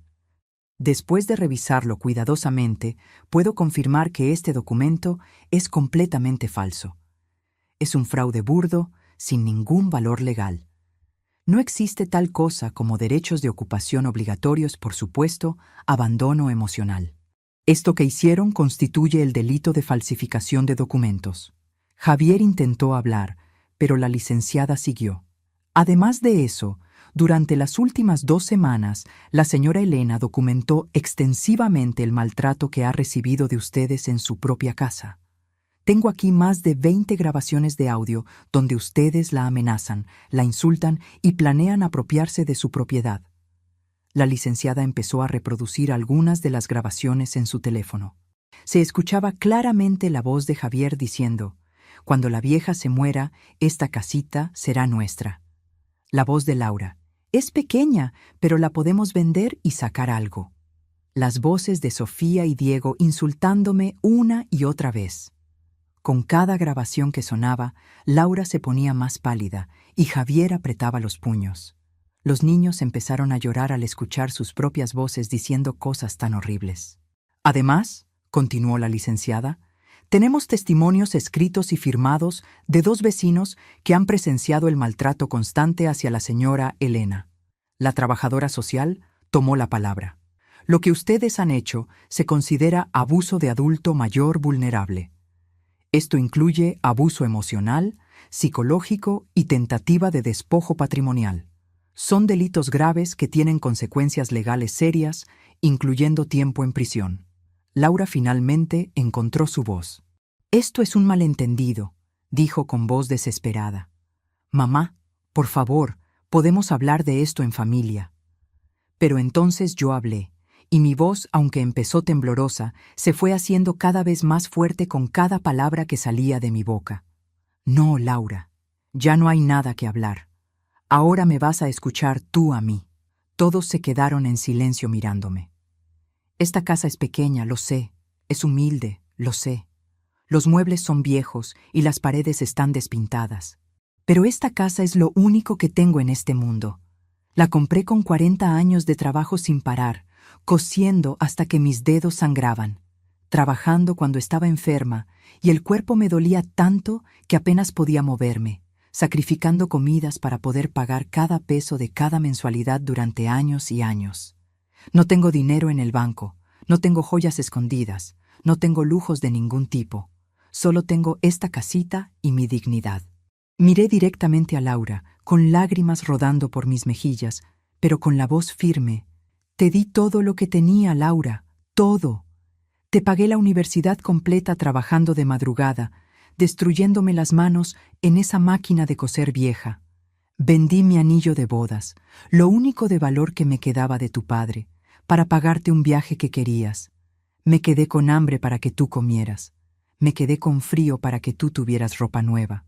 Después de revisarlo cuidadosamente, puedo confirmar que este documento es completamente falso. Es un fraude burdo, sin ningún valor legal. No existe tal cosa como derechos de ocupación obligatorios, por supuesto, abandono emocional. Esto que hicieron constituye el delito de falsificación de documentos. Javier intentó hablar, pero la licenciada siguió. Además de eso, durante las últimas 2 semanas, la señora Elena documentó extensivamente el maltrato que ha recibido de ustedes en su propia casa. Tengo aquí más de 20 grabaciones de audio donde ustedes la amenazan, la insultan y planean apropiarse de su propiedad. La licenciada empezó a reproducir algunas de las grabaciones en su teléfono. Se escuchaba claramente la voz de Javier diciendo: «Cuando la vieja se muera, esta casita será nuestra». La voz de Laura: «Es pequeña, pero la podemos vender y sacar algo». Las voces de Sofía y Diego insultándome una y otra vez. Con cada grabación que sonaba, Laura se ponía más pálida y Javier apretaba los puños. Los niños empezaron a llorar al escuchar sus propias voces diciendo cosas tan horribles. Además, continuó la licenciada, tenemos testimonios escritos y firmados de 2 vecinos que han presenciado el maltrato constante hacia la señora Elena. La trabajadora social tomó la palabra. Lo que ustedes han hecho se considera abuso de adulto mayor vulnerable. Esto incluye abuso emocional, psicológico y tentativa de despojo patrimonial. Son delitos graves que tienen consecuencias legales serias, incluyendo tiempo en prisión. Laura finalmente encontró su voz. «Esto es un malentendido», dijo con voz desesperada. «Mamá, por favor, podemos hablar de esto en familia». Pero entonces yo hablé, y mi voz, aunque empezó temblorosa, se fue haciendo cada vez más fuerte con cada palabra que salía de mi boca. «No, Laura, ya no hay nada que hablar. Ahora me vas a escuchar tú a mí». Todos se quedaron en silencio mirándome. «Esta casa es pequeña, lo sé. Es humilde, lo sé. Los muebles son viejos y las paredes están despintadas. Pero esta casa es lo único que tengo en este mundo. La compré con 40 años de trabajo sin parar, cosiendo hasta que mis dedos sangraban, trabajando cuando estaba enferma y el cuerpo me dolía tanto que apenas podía moverme, sacrificando comidas para poder pagar cada peso de cada mensualidad durante años y años. No tengo dinero en el banco, no tengo joyas escondidas, no tengo lujos de ningún tipo. Solo tengo esta casita y mi dignidad». Miré directamente a Laura, con lágrimas rodando por mis mejillas, pero con la voz firme. «Te di todo lo que tenía, Laura, todo. Te pagué la universidad completa trabajando de madrugada, destruyéndome las manos en esa máquina de coser vieja. Vendí mi anillo de bodas, lo único de valor que me quedaba de tu padre, para pagarte un viaje que querías. Me quedé con hambre para que tú comieras. Me quedé con frío para que tú tuvieras ropa nueva.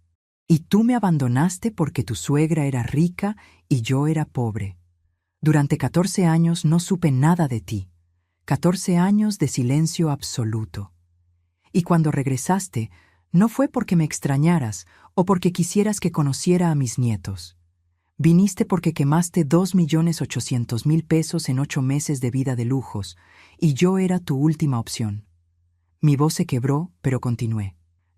Y tú me abandonaste porque tu suegra era rica y yo era pobre. Durante 14 años no supe nada de ti. 14 años de silencio absoluto. Y cuando regresaste, no fue porque me extrañaras o porque quisieras que conociera a mis nietos. Viniste porque quemaste 2.800.000 pesos en 8 meses de vida de lujos, y yo era tu última opción. Mi voz se quebró, pero continué.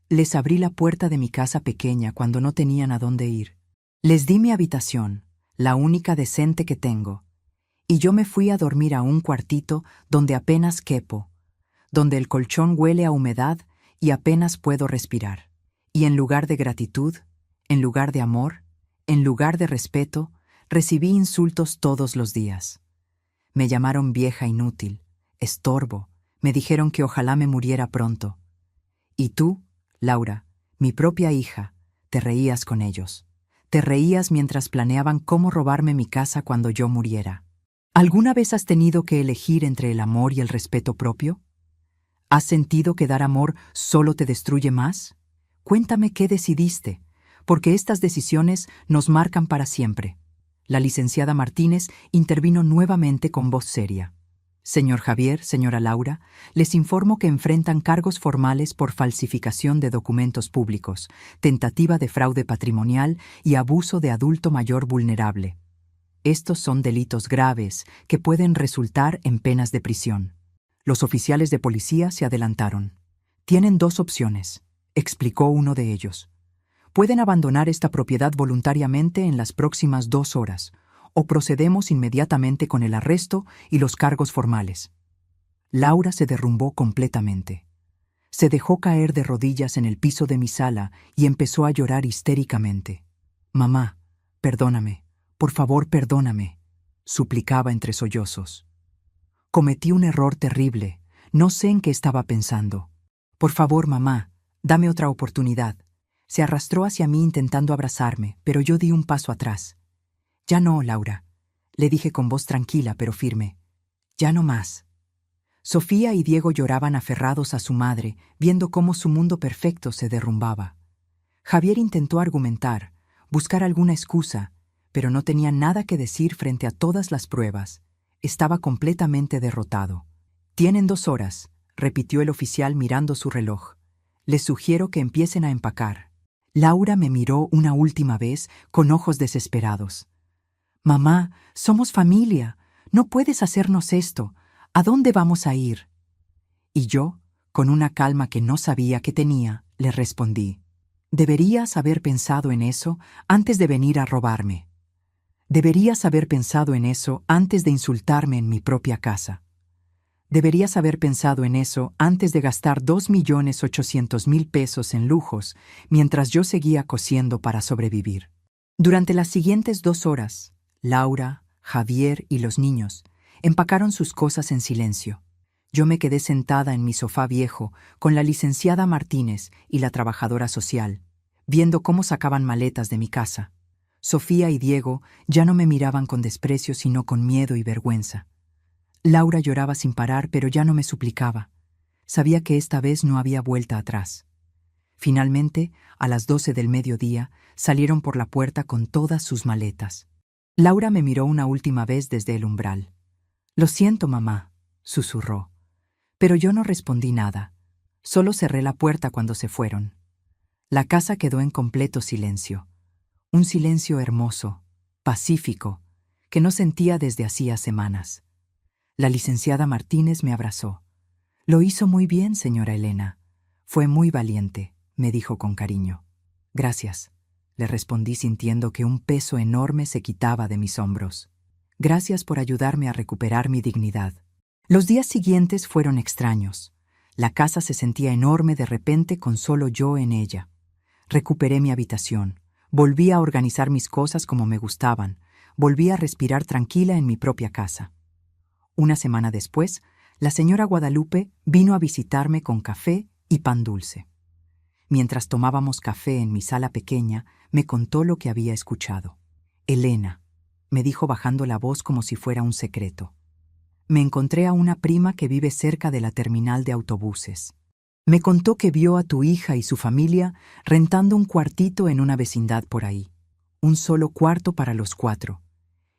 Les abrí la puerta de mi casa pequeña cuando no tenían a dónde ir. Les di mi habitación, la única decente que tengo. Y yo me fui a dormir a un cuartito donde apenas quepo, donde el colchón huele a humedad y apenas puedo respirar. Y en lugar de gratitud, en lugar de amor, en lugar de respeto, recibí insultos todos los días. Me llamaron vieja inútil, estorbo, me dijeron que ojalá me muriera pronto. Y tú, Laura, mi propia hija, te reías con ellos. Te reías mientras planeaban cómo robarme mi casa cuando yo muriera. ¿Alguna vez has tenido que elegir entre el amor y el respeto propio? ¿Has sentido que dar amor solo te destruye más? Cuéntame qué decidiste, porque estas decisiones nos marcan para siempre. La licenciada Martínez intervino nuevamente con voz seria. Señor Javier, señora Laura, les informo que enfrentan cargos formales por falsificación de documentos públicos, tentativa de fraude patrimonial y abuso de adulto mayor vulnerable. Estos son delitos graves que pueden resultar en penas de prisión. Los oficiales de policía se adelantaron. Tienen dos opciones, explicó uno de ellos. Pueden abandonar esta propiedad voluntariamente en las próximas 2 horas, o procedemos inmediatamente con el arresto y los cargos formales. Laura se derrumbó completamente. Se dejó caer de rodillas en el piso de mi sala y empezó a llorar histéricamente. Mamá, perdóname, por favor perdóname, suplicaba entre sollozos. Cometí un error terrible, no sé en qué estaba pensando. Por favor, mamá, dame otra oportunidad. Se arrastró hacia mí intentando abrazarme, pero yo di un paso atrás. Ya no, Laura, le dije con voz tranquila pero firme. Ya no más. Sofía y Diego lloraban aferrados a su madre, viendo cómo su mundo perfecto se derrumbaba. Javier intentó argumentar, buscar alguna excusa, pero no tenía nada que decir frente a todas las pruebas. Estaba completamente derrotado. Tienen 2 horas, repitió el oficial mirando su reloj. Les sugiero que empiecen a empacar. Laura me miró una última vez con ojos desesperados. Mamá, somos familia. No puedes hacernos esto. ¿A dónde vamos a ir? Y yo, con una calma que no sabía que tenía, le respondí. Deberías haber pensado en eso antes de venir a robarme. Deberías haber pensado en eso antes de insultarme en mi propia casa. Deberías haber pensado en eso antes de gastar 2.800.000 pesos en lujos mientras yo seguía cosiendo para sobrevivir. Durante las siguientes 2 horas, Laura, Javier y los niños empacaron sus cosas en silencio. Yo me quedé sentada en mi sofá viejo con la licenciada Martínez y la trabajadora social, viendo cómo sacaban maletas de mi casa. Sofía y Diego ya no me miraban con desprecio sino con miedo y vergüenza. Laura lloraba sin parar, pero ya no me suplicaba. Sabía que esta vez no había vuelta atrás. Finalmente, a las 12 del mediodía, salieron por la puerta con todas sus maletas. Laura me miró una última vez desde el umbral. «Lo siento, mamá», susurró. Pero yo no respondí nada. Solo cerré la puerta cuando se fueron. La casa quedó en completo silencio. Un silencio hermoso, pacífico, que no sentía desde hacía semanas. La licenciada Martínez me abrazó. «Lo hizo muy bien, señora Elena. Fue muy valiente», me dijo con cariño. «Gracias», le respondí sintiendo que un peso enorme se quitaba de mis hombros. «Gracias por ayudarme a recuperar mi dignidad». Los días siguientes fueron extraños. La casa se sentía enorme de repente con solo yo en ella. Recuperé mi habitación. Volví a organizar mis cosas como me gustaban. Volví a respirar tranquila en mi propia casa. Una semana después, la señora Guadalupe vino a visitarme con café y pan dulce. Mientras tomábamos café en mi sala pequeña, me contó lo que había escuchado. «Elena», me dijo bajando la voz como si fuera un secreto. «Me encontré a una prima que vive cerca de la terminal de autobuses. Me contó que vio a tu hija y su familia rentando un cuartito en una vecindad por ahí. Un solo cuarto para los 4.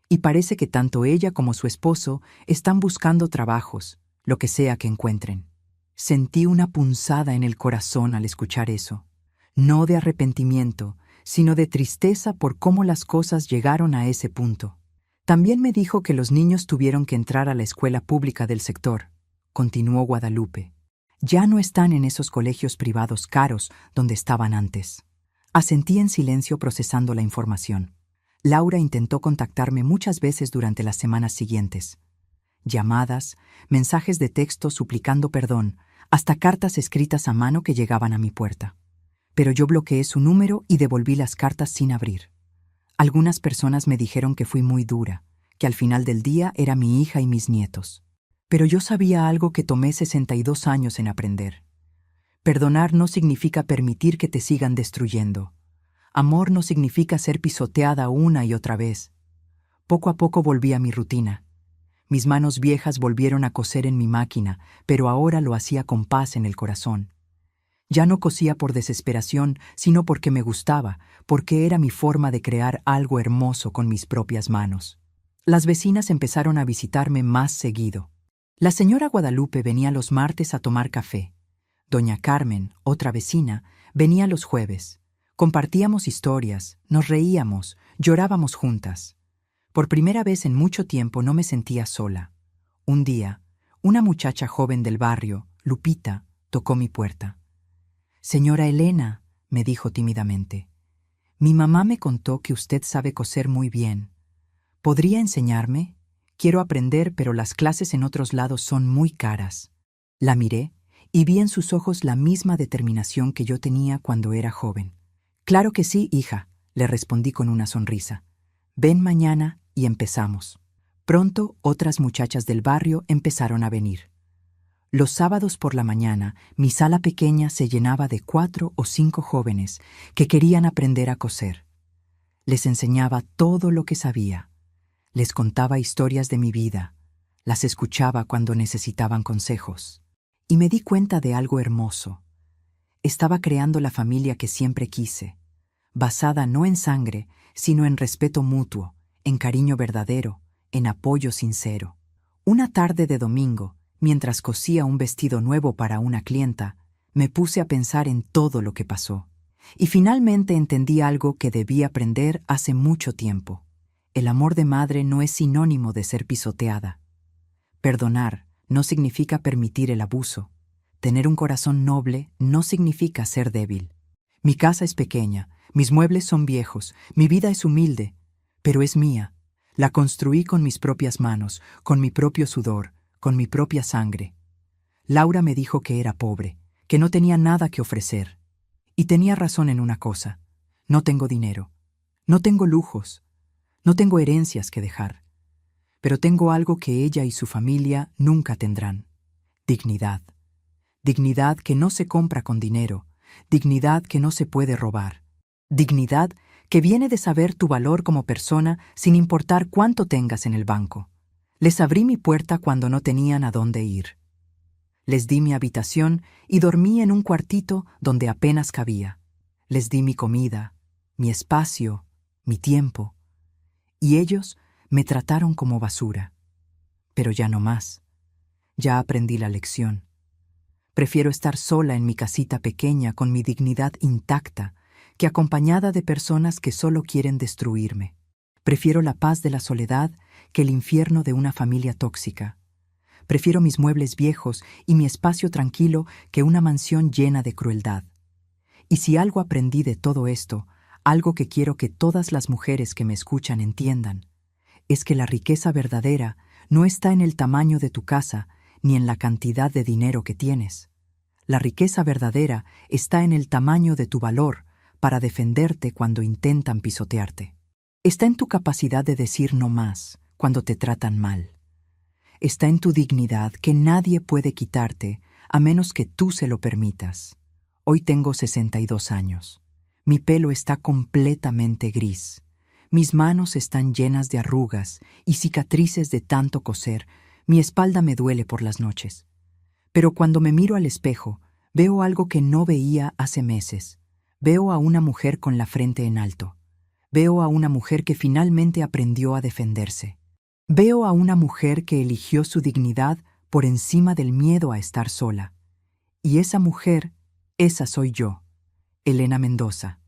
Y parece que tanto ella como su esposo están buscando trabajos, lo que sea que encuentren». Sentí una punzada en el corazón al escuchar eso. No de arrepentimiento, sino de tristeza por cómo las cosas llegaron a ese punto. También me dijo que los niños tuvieron que entrar a la escuela pública del sector, continuó Guadalupe. Ya no están en esos colegios privados caros donde estaban antes. Asentí en silencio procesando la información. Laura intentó contactarme muchas veces durante las semanas siguientes. Llamadas, mensajes de texto suplicando perdón, hasta cartas escritas a mano que llegaban a mi puerta. Pero yo bloqueé su número y devolví las cartas sin abrir. Algunas personas me dijeron que fui muy dura, que al final del día era mi hija y mis nietos. Pero yo sabía algo que tomé 62 años en aprender. Perdonar no significa permitir que te sigan destruyendo. Amor no significa ser pisoteada una y otra vez. Poco a poco volví a mi rutina. Mis manos viejas volvieron a coser en mi máquina, pero ahora lo hacía con paz en el corazón. Ya no cosía por desesperación, sino porque me gustaba, porque era mi forma de crear algo hermoso con mis propias manos. Las vecinas empezaron a visitarme más seguido. La señora Guadalupe venía los martes a tomar café. Doña Carmen, otra vecina, venía los jueves. Compartíamos historias, nos reíamos, llorábamos juntas. Por primera vez en mucho tiempo no me sentía sola. Un día, una muchacha joven del barrio, Lupita, tocó mi puerta. «Señora Elena», me dijo tímidamente, «mi mamá me contó que usted sabe coser muy bien. ¿Podría enseñarme? Quiero aprender, pero las clases en otros lados son muy caras». La miré y vi en sus ojos la misma determinación que yo tenía cuando era joven. «Claro que sí, hija», le respondí con una sonrisa. «Ven mañana y empezamos». Pronto otras muchachas del barrio empezaron a venir. Los sábados por la mañana, mi sala pequeña se llenaba de 4 o 5 jóvenes que querían aprender a coser. Les enseñaba todo lo que sabía. Les contaba historias de mi vida. Las escuchaba cuando necesitaban consejos. Y me di cuenta de algo hermoso. Estaba creando la familia que siempre quise, basada no en sangre, sino en respeto mutuo, en cariño verdadero, en apoyo sincero. Una tarde de domingo, mientras cosía un vestido nuevo para una clienta, me puse a pensar en todo lo que pasó. Y finalmente entendí algo que debí aprender hace mucho tiempo. El amor de madre no es sinónimo de ser pisoteada. Perdonar no significa permitir el abuso. Tener un corazón noble no significa ser débil. Mi casa es pequeña, mis muebles son viejos, mi vida es humilde, pero es mía. La construí con mis propias manos, con mi propio sudor, con mi propia sangre. Laura me dijo que era pobre, que no tenía nada que ofrecer. Y tenía razón en una cosa. No tengo dinero. No tengo lujos. No tengo herencias que dejar. Pero tengo algo que ella y su familia nunca tendrán. Dignidad. Dignidad que no se compra con dinero. Dignidad que no se puede robar. Dignidad que viene de saber tu valor como persona sin importar cuánto tengas en el banco. Les abrí mi puerta cuando no tenían a dónde ir. Les di mi habitación y dormí en un cuartito donde apenas cabía. Les di mi comida, mi espacio, mi tiempo. Y ellos me trataron como basura. Pero ya no más. Ya aprendí la lección. Prefiero estar sola en mi casita pequeña con mi dignidad intacta que acompañada de personas que solo quieren destruirme. Prefiero la paz de la soledad que el infierno de una familia tóxica. Prefiero mis muebles viejos y mi espacio tranquilo que una mansión llena de crueldad. Y si algo aprendí de todo esto, algo que quiero que todas las mujeres que me escuchan entiendan, es que la riqueza verdadera no está en el tamaño de tu casa ni en la cantidad de dinero que tienes. La riqueza verdadera está en el tamaño de tu valor para defenderte cuando intentan pisotearte. Está en tu capacidad de decir no más cuando te tratan mal. Está en tu dignidad que nadie puede quitarte a menos que tú se lo permitas. Hoy tengo 62 años. Mi pelo está completamente gris. Mis manos están llenas de arrugas y cicatrices de tanto coser. Mi espalda me duele por las noches. Pero cuando me miro al espejo, veo algo que no veía hace meses. Veo a una mujer con la frente en alto. Veo a una mujer que finalmente aprendió a defenderse. Veo a una mujer que eligió su dignidad por encima del miedo a estar sola. Y esa mujer, esa soy yo, Elena Mendoza.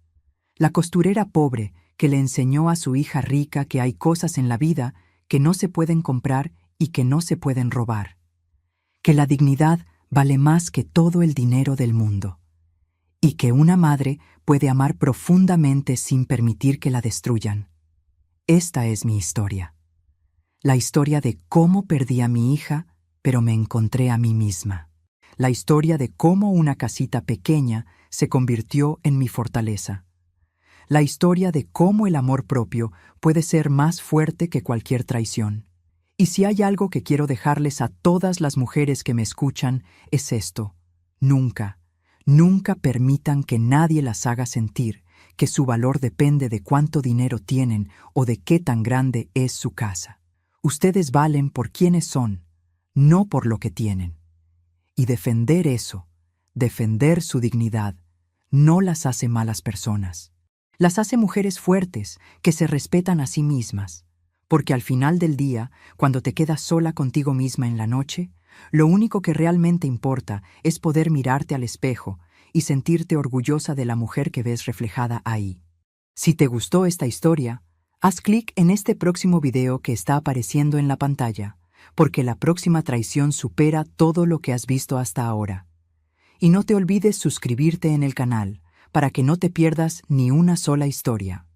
La costurera pobre que le enseñó a su hija rica que hay cosas en la vida que no se pueden comprar y que no se pueden robar. Que la dignidad vale más que todo el dinero del mundo. Y que una madre puede amar profundamente sin permitir que la destruyan. Esta es mi historia. La historia de cómo perdí a mi hija, pero me encontré a mí misma. La historia de cómo una casita pequeña se convirtió en mi fortaleza. La historia de cómo el amor propio puede ser más fuerte que cualquier traición. Y si hay algo que quiero dejarles a todas las mujeres que me escuchan, es esto. Nunca, nunca permitan que nadie las haga sentir que su valor depende de cuánto dinero tienen o de qué tan grande es su casa. Ustedes valen por quienes son, no por lo que tienen. Y defender eso, defender su dignidad, no las hace malas personas. Las hace mujeres fuertes que se respetan a sí mismas. Porque al final del día, cuando te quedas sola contigo misma en la noche, lo único que realmente importa es poder mirarte al espejo y sentirte orgullosa de la mujer que ves reflejada ahí. Si te gustó esta historia, haz clic en este próximo video que está apareciendo en la pantalla, porque la próxima traición supera todo lo que has visto hasta ahora. Y no te olvides suscribirte en el canal, para que no te pierdas ni una sola historia.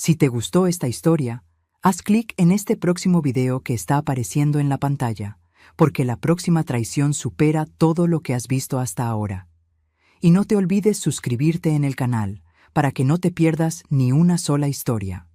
Si te gustó esta historia, haz clic en este próximo video que está apareciendo en la pantalla, porque la próxima traición supera todo lo que has visto hasta ahora. Y no te olvides suscribirte en el canal, para que no te pierdas ni una sola historia.